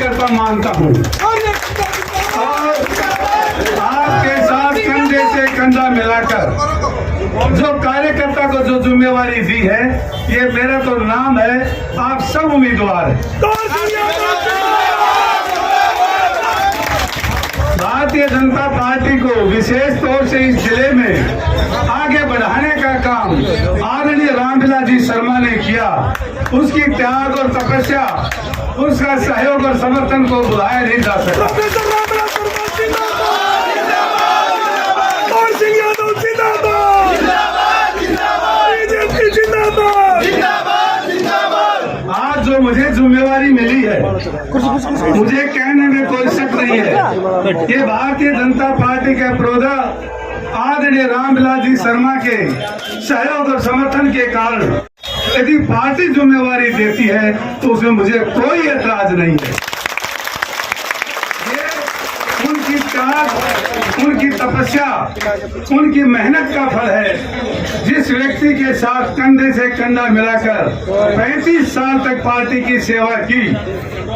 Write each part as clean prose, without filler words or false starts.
कार्यकर्ता मानता हूँ और आपके साथ कंधे से कंधा मिलाकर जो कार्यकर्ता को जो जिम्मेवारी दी है, ये मेरा तो नाम है, आप सब उम्मीदवार हैं। भारतीय जनता पार्टी को विशेष तौर से इस जिले में आगे बढ़ाने का काम आदरणीय रामविलास जी शर्मा ने किया। उसकी त्याग और तपस्या, उसका सहयोग और समर्थन को बुलाया नहीं जा सकता। आज जो मुझे जिम्मेवारी मिली है, मुझे कहने में कोई शक नहीं है, ये भारतीय जनता पार्टी के प्रवक्ता आदरणीय रामविलास जी शर्मा के सहयोग और समर्थन के कारण यदि पार्टी जिम्मेवारी देती है तो उसमें मुझे कोई ऐतराज नहीं है। ये उनकी त्याग, उनकी तपस्या, उनकी मेहनत का फल है। जिस व्यक्ति के साथ कंधे से कंधा मिलाकर 35 साल तक पार्टी की सेवा की,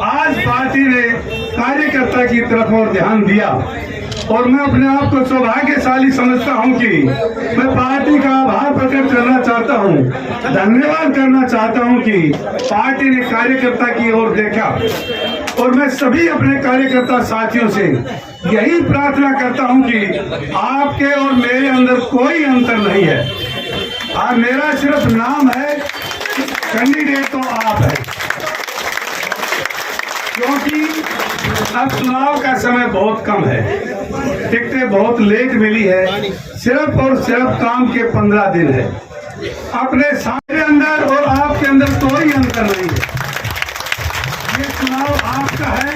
आज पार्टी ने कार्यकर्ता की तरफ और ध्यान दिया और मैं अपने आप को सौभाग्यशाली समझता हूं कि मैं पार्टी का आभार प्रकट करना चाहता हूं, धन्यवाद करना चाहता हूं कि पार्टी ने कार्यकर्ता की ओर देखा। और मैं सभी अपने कार्यकर्ता साथियों से यही प्रार्थना करता हूं कि आपके और मेरे अंदर कोई अंतर नहीं है। और मेरा सिर्फ नाम है, कैंडिडेट तो आप है, क्योंकि अब चुनाव का समय बहुत कम है, टिकटें बहुत लेट मिली है, सिर्फ और सिर्फ काम के 15 दिन है। अपने सारे अंदर और आपके अंदर कोई अंतर नहीं है। ये चुनाव आपका है।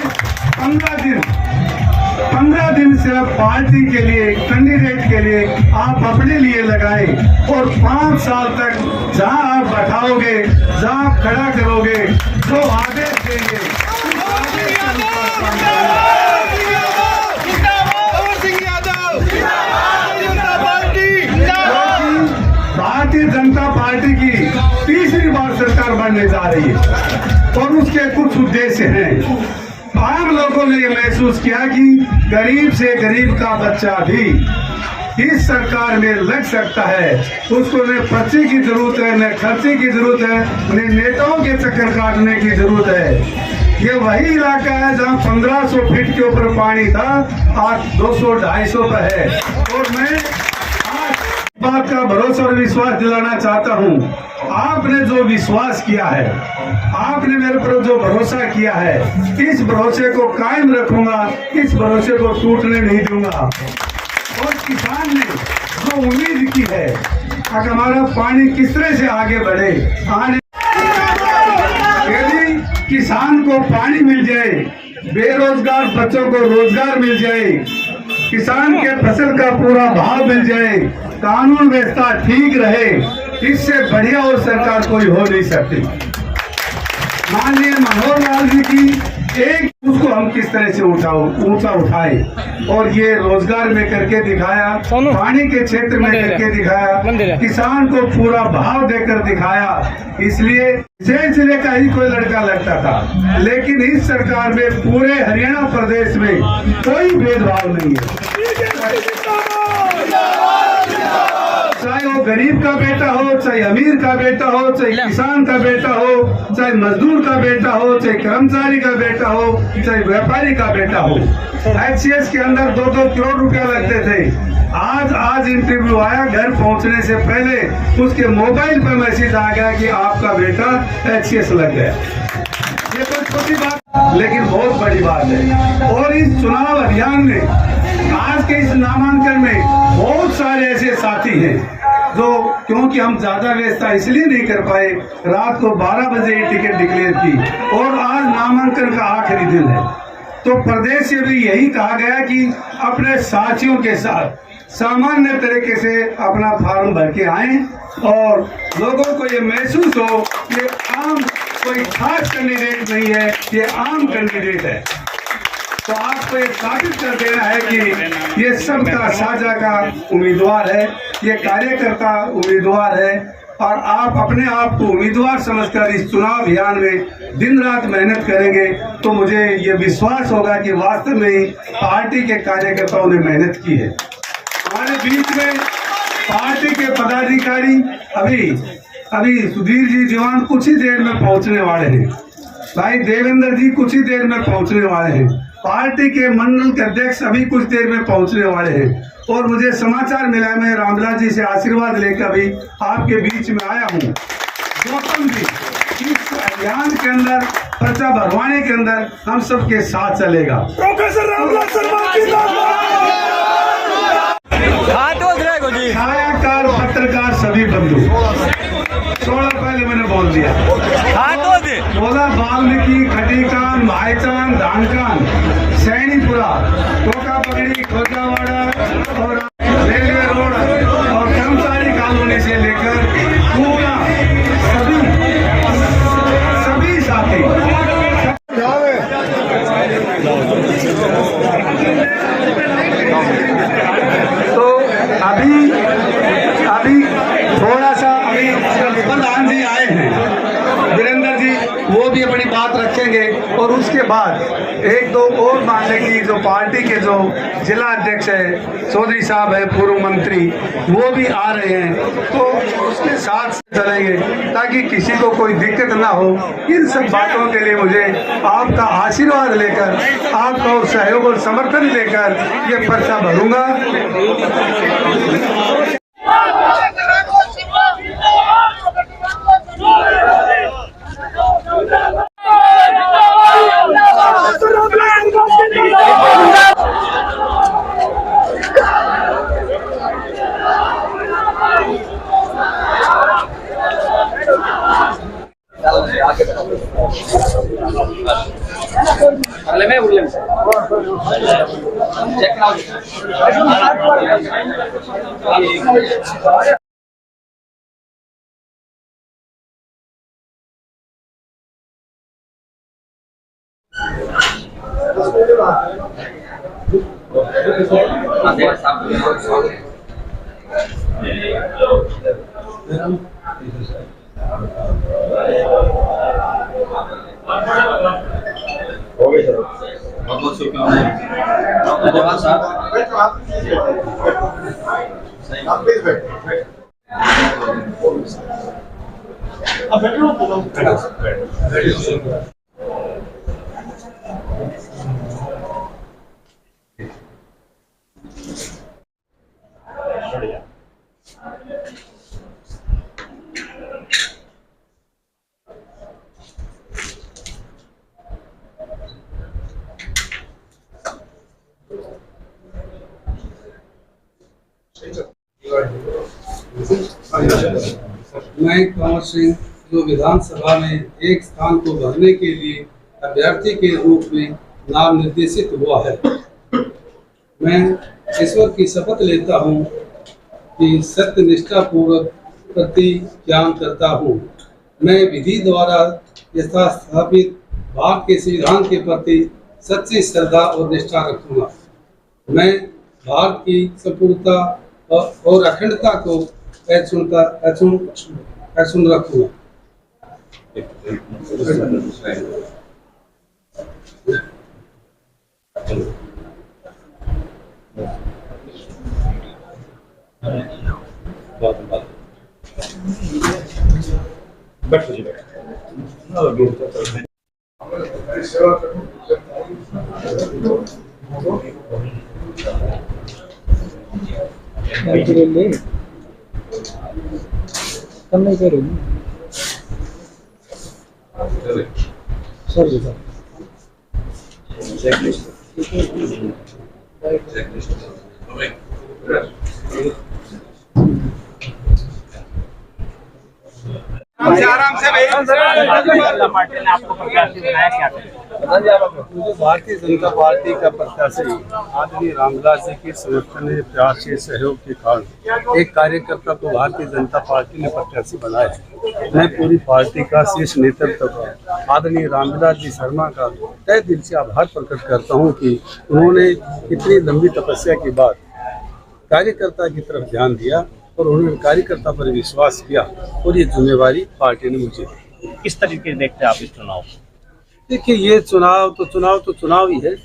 15 दिन सिर्फ पार्टी के लिए, कैंडिडेट के लिए आप अपने लिए लगाए और 5 साल तक जहां आप बैठाओगे, जहां आप खड़ा करोगे, जो आदेश देंगे, भारतीय जनता पार्टी की तीसरी बार सरकार बनने जा रही है और उसके कुछ उद्देश्य हैं। आम लोगों ने ये महसूस किया कि गरीब से गरीब का बच्चा भी इस सरकार में लग सकता है। उसको न पर्चे की जरूरत है, न खर्चे की जरूरत है, न नेताओं के चक्कर काटने की जरूरत है। ये वही इलाका है जहाँ 1500 फीट के ऊपर पानी था, आज 200-250 पर है। और मैं बात का भरोसा और विश्वास दिलाना चाहता हूँ, आपने जो विश्वास किया है, आपने मेरे पर जो भरोसा किया है, इस भरोसे को कायम रखूंगा, इस भरोसे को टूटने नहीं दूंगा। और किसान ने जो उम्मीद की है कि हमारा पानी किस तरह से आगे बढ़े, यदि किसान को पानी मिल जाए, बेरोजगार बच्चों को रोजगार मिल जाए, किसान के फसल का पूरा भाव मिल जाए, कानून व्यवस्था ठीक रहे, इससे बढ़िया और सरकार कोई हो नहीं सकती। माननीय मनोहर लाल जी की एक उसको हम किस तरह से ऊंचा उठाए और ये रोजगार में करके दिखाया, पानी के क्षेत्र में करके दिखाया, किसान को पूरा भाव देकर दिखाया। इसलिए जिले का ही कोई लड़का लगता था, लेकिन इस सरकार में पूरे हरियाणा प्रदेश में कोई भेदभाव नहीं है। चाहे वो गरीब का बेटा हो, चाहे अमीर का बेटा हो, चाहे किसान का बेटा हो, चाहे मजदूर का बेटा हो, चाहे कर्मचारी का बेटा हो, चाहे व्यापारी का बेटा हो। HCS के अंदर 2-2 करोड़ रुपया लगते थे। आज इंटरव्यू आया, घर पहुंचने से पहले उसके मोबाइल पर मैसेज आ गया कि आपका बेटा HCS लग गया। ये कोई छोटी बात, लेकिन बहुत बड़ी बात है। और इस चुनाव अभियान में, आज के इस नामांकन में बहुत सारे ऐसे साथी हैं जो, क्योंकि हम ज्यादा व्यवस्था इसलिए नहीं कर पाए, रात को 12 बजे ही टिकट डिक्लेयर की और आज नामांकन का आखिरी दिन है, तो प्रदेश से भी यही कहा गया कि अपने साथियों के साथ सामान्य तरीके से अपना फॉर्म भर के आए और लोगों को ये महसूस हो कि आम कोई खास कैंडिडेट नहीं है, ये आम कैंडिडेट है। तो आपको ये साबित कर देना है कि ये सबका साझा का उम्मीदवार है, ये कार्यकर्ता उम्मीदवार है। और आप अपने आप को उम्मीदवार समझकर इस चुनाव अभियान में दिन रात मेहनत करेंगे तो मुझे ये विश्वास होगा कि वास्तव में ही पार्टी के कार्यकर्ताओं ने मेहनत की है। हमारे बीच में पार्टी के पदाधिकारी अभी सुधीर जी दीवान कुछ ही देर में पहुंचने वाले हैं, भाई देवेंद्र जी कुछ ही देर में पहुंचने वाले हैं, पार्टी के मंडल के अध्यक्ष अभी कुछ देर में पहुंचने वाले हैं और मुझे समाचार मिला, मैं रामविलास जी से आशीर्वाद लेकर अभी आपके बीच में आया हूं। गौतम जी इस अभियान के अंदर, पर्चा भरवाने के अंदर हम सबके साथ चलेगा। प्रोफेसर रामविलास शर्मा की छायाकार पत्रकार सभी बंधु, थोड़ा पहले मैंने बोल दिया, बोला वाल्मीकि, खटीकान, भाईचान, धानकान, सैनीपुरा, टोका पगड़ी, खोजावाड़ा और रेलवे रोड और कर्मचारी कॉलोनी से लेकर पूरा सभी साथी तो अभी थोड़ा सा प्रधान जी आए हैं, वीरेंद्र जी, वो भी अपनी बात रखेंगे और उसके बाद एक दो और मामले की जो पार्टी के जो जिला अध्यक्ष है चौधरी साहब है, पूर्व मंत्री, वो भी आ रहे हैं, तो उसके साथ चलेंगे ताकि किसी को कोई दिक्कत ना हो। इन सब बातों के लिए मुझे आपका आशीर्वाद लेकर, आपका और सहयोग और समर्थन लेकर ये पर्चा भरूंगा। हो गए सर, बहुत शुभकामनाएं। धन्यवाद साहब। मैं कंवर सिंह जो विधानसभा में एक स्थान को भरने के लिए अभ्यर्थी के रूप में नाम निर्देशित हुआ है। मैं ईश्वर की शपथ लेता हूँ कि सत्य निष्ठा पूर्वक प्रतिज्ञान करता हूँ। मैं विधि द्वारा यथास्थापित भारत के संविधान के प्रति सच्ची श्रद्धा और निष्ठा रखूँगा। मैं भारत की संपूर्णता और अखंडता को अक्षुण्ण रखूँगा। मुझे भारतीय जनता पार्टी का प्रत्याशी आदरणीय रामविलास जी के समर्थन में, प्यार से, सहयोग के कारण एक कार्यकर्ता को भारतीय जनता पार्टी ने प्रत्याशी बनाया है। मैं पूरी पार्टी का शीर्ष नेतृत्व आदरणीय रामविलास जी शर्मा का तहे दिल से आभार प्रकट करता हूं कि उन्होंने इतनी लंबी तपस्या के बाद कार्यकर्ता की तरफ ध्यान दिया और उन्होंने कार्यकर्ता पर विश्वास किया और ये जिम्मेवारी पार्टी ने मुझे दी। किस तरीके से देखते हैं आप इस चुनाव को? देखिए, ये चुनाव ही है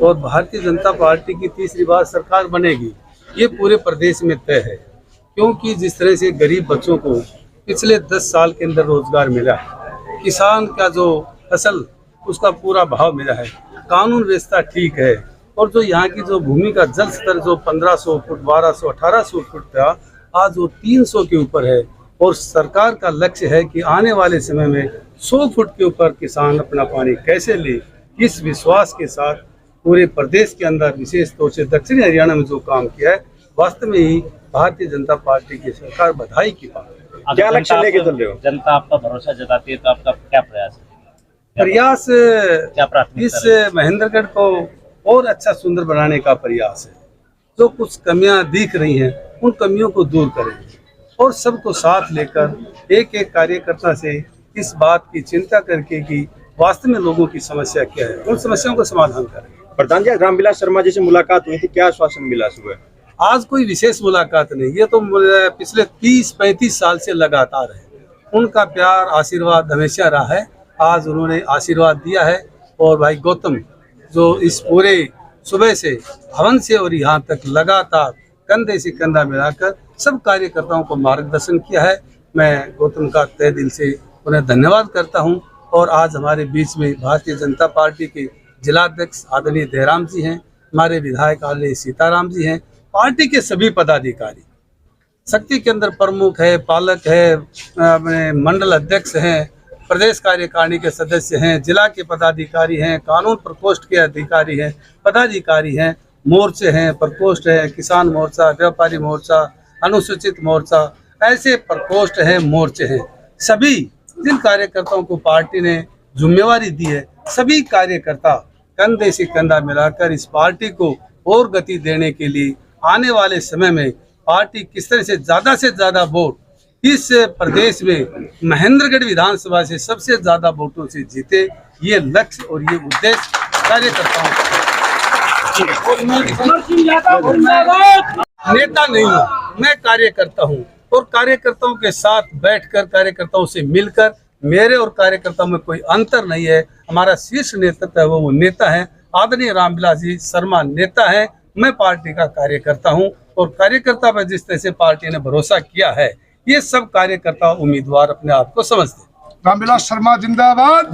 और भारतीय जनता पार्टी की तीसरी बार सरकार बनेगी, ये पूरे प्रदेश में तय है। क्योंकि जिस तरह से गरीब बच्चों को पिछले 10 साल के अंदर रोजगार मिला है, किसान का जो फसल उसका पूरा भाव मिला है, कानून व्यवस्था ठीक है और जो यहाँ की जो भूमि का जल स्तर जो 1500 फुट 1200 1800 फुट था, आज वो 300 के ऊपर है और सरकार का लक्ष्य है कि आने वाले समय में 100 फुट के ऊपर किसान अपना पानी कैसे ले। इस विश्वास के साथ पूरे प्रदेश के अंदर विशेष तौर से दक्षिणी हरियाणा में जो काम किया है, वास्तव में ही भारतीय जनता पार्टी की सरकार बधाई की बात है। क्या लक्ष्य लेके चल रहे हो? जनता आपका भरोसा जताती है तो आपका क्या प्रयास है? प्रयास क्या प्राथमिकता इस महेंद्रगढ़ को और अच्छा सुंदर बनाने का प्रयास है। जो कुछ कमियां दिख रही हैं उन कमियों को दूर करेंगे और सबको साथ लेकर एक एक कार्यकर्ता से इस बात की चिंता करके कि वास्तव में लोगों की समस्या क्या है, उन समस्याओं का समाधान करेंगे। प्रधान जी, रामविलास शर्मा जी से मुलाकात हुई थी, क्या आश्वासन मिला सुबह? आज कोई विशेष मुलाकात नहीं, ये तो पिछले 30-35 साल से लगातार है। उनका प्यार आशीर्वाद हमेशा रहा है। आज उन्होंने आशीर्वाद दिया है और भाई गौतम जो इस पूरे सुबह से हवन से और यहाँ तक लगातार कंधे से कंधा मिलाकर सब कार्यकर्ताओं को मार्गदर्शन किया है, मैं गौतम का तहे दिल से उन्हें धन्यवाद करता हूँ। और आज हमारे बीच में भारतीय जनता पार्टी के जिलाध्यक्ष आदरणीय दयाराम जी हैं, हमारे विधायक आदरणीय सीताराम जी हैं, पार्टी के सभी पदाधिकारी, शक्ति केंद्र प्रमुख है, पालक है, अपने मंडल अध्यक्ष हैं, प्रदेश कार्यकारिणी के सदस्य हैं, जिला के पदाधिकारी हैं, कानून प्रकोष्ठ के अधिकारी हैं, पदाधिकारी हैं, मोर्चे हैं, प्रकोष्ठ है, किसान मोर्चा, व्यापारी मोर्चा, अनुसूचित मोर्चा, ऐसे प्रकोष्ठ हैं, मोर्चे हैं। सभी जिन कार्यकर्ताओं को पार्टी ने जिम्मेवारी दी है, सभी कार्यकर्ता कंधे से कंधा मिलाकर इस पार्टी को और गति देने के लिए आने वाले समय में पार्टी किस तरह से ज्यादा वोट इस प्रदेश में महेंद्रगढ़ विधानसभा से सबसे ज्यादा वोटों से जीते, ये लक्ष्य और ये उद्देश्य कार्यकर्ताओं का। नेता नहीं हूँ, मैं कार्यकर्ता हूँ और कार्यकर्ताओं के साथ बैठकर, कार्यकर्ताओं से मिलकर, मेरे और कार्यकर्ताओं में कोई अंतर नहीं है। हमारा शीर्ष नेतृत्व है वो नेता है, आदरणीय रामविलास जी शर्मा नेता है, मैं पार्टी का कार्यकर्ता हूं और कार्यकर्ता पर जिस तरह से पार्टी ने भरोसा किया है, ये सब कार्यकर्ता उम्मीदवार अपने आप को समझते हैं। रामविलास शर्मा जिंदाबाद।